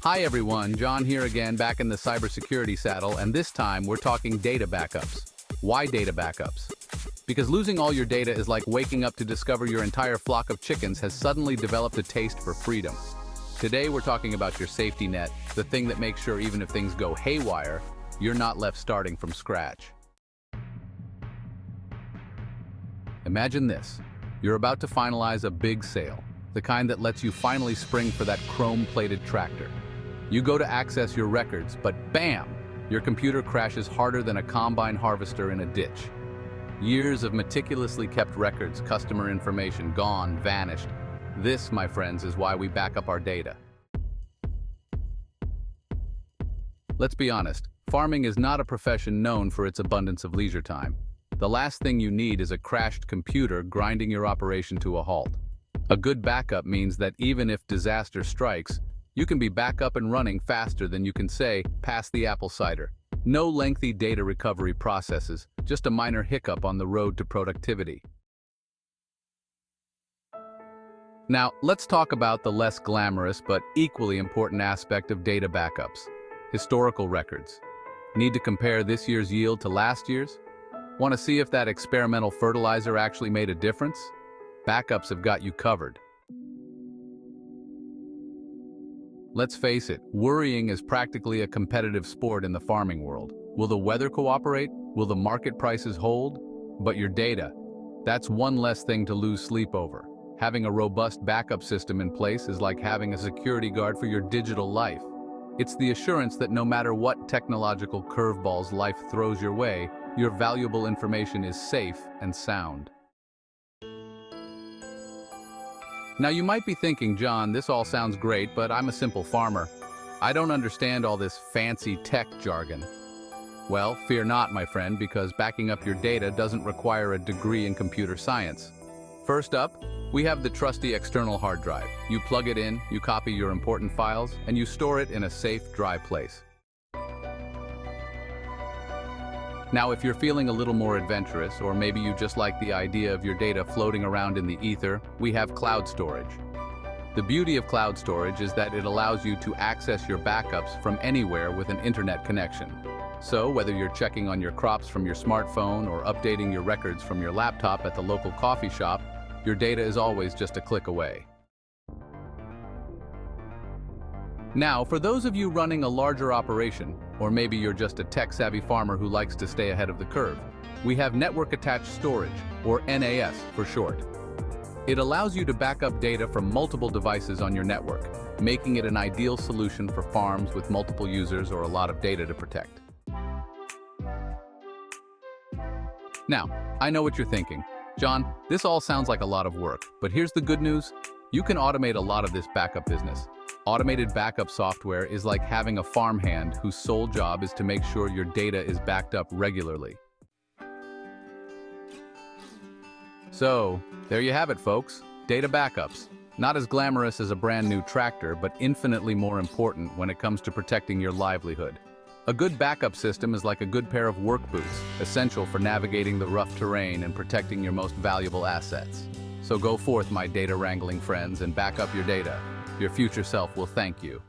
Hi everyone, John here again, back in the cybersecurity saddle, and this time we're talking data backups. Why data backups? Because losing all your data is like waking up to discover your entire flock of chickens has suddenly developed a taste for freedom. Today we're talking about your safety net, the thing that makes sure even if things go haywire, you're not left starting from scratch. Imagine this. You're about to finalize a big sale, the kind that lets you finally spring for that chrome-plated tractor. You go to access your records, but bam! Your computer crashes harder than a combine harvester in a ditch. Years of meticulously kept records, customer information, gone, vanished. This, my friends, is why we back up our data. Let's be honest, farming is not a profession known for its abundance of leisure time. The last thing you need is a crashed computer grinding your operation to a halt. A good backup means that even if disaster strikes, you can be back up and running faster than you can say, pass the apple cider. No lengthy data recovery processes, just a minor hiccup on the road to productivity. Now, let's talk about the less glamorous but equally important aspect of data backups: historical records. Need to compare this year's yield to last year's? Want to see if that experimental fertilizer actually made a difference? Backups have got you covered. Let's face it, worrying is practically a competitive sport in the farming world. Will the weather cooperate? Will the market prices hold? But your data, that's one less thing to lose sleep over. Having a robust backup system in place is like having a security guard for your digital life. It's the assurance that no matter what technological curveballs life throws your way, your valuable information is safe and sound. Now you might be thinking, John, this all sounds great, but I'm a simple farmer. I don't understand all this fancy tech jargon. Well, fear not, my friend, because backing up your data doesn't require a degree in computer science. First up, we have the trusty external hard drive. You plug it in, you copy your important files, and you store it in a safe, dry place. Now, if you're feeling a little more adventurous, or maybe you just like the idea of your data floating around in the ether, we have cloud storage. The beauty of cloud storage is that it allows you to access your backups from anywhere with an internet connection. So, whether you're checking on your crops from your smartphone or updating your records from your laptop at the local coffee shop, your data is always just a click away. Now, for those of you running a larger operation, or maybe you're just a tech-savvy farmer who likes to stay ahead of the curve, we have Network-Attached Storage, or NAS for short. It allows you to back up data from multiple devices on your network, making it an ideal solution for farms with multiple users or a lot of data to protect. Now, I know what you're thinking. John, this all sounds like a lot of work, but here's the good news. You can automate a lot of this backup business. Automated backup software is like having a farmhand whose sole job is to make sure your data is backed up regularly. So, there you have it, folks. Data backups. Not as glamorous as a brand new tractor, but infinitely more important when it comes to protecting your livelihood. A good backup system is like a good pair of work boots, essential for navigating the rough terrain and protecting your most valuable assets. So go forth, my data wrangling friends, and back up your data. Your future self will thank you.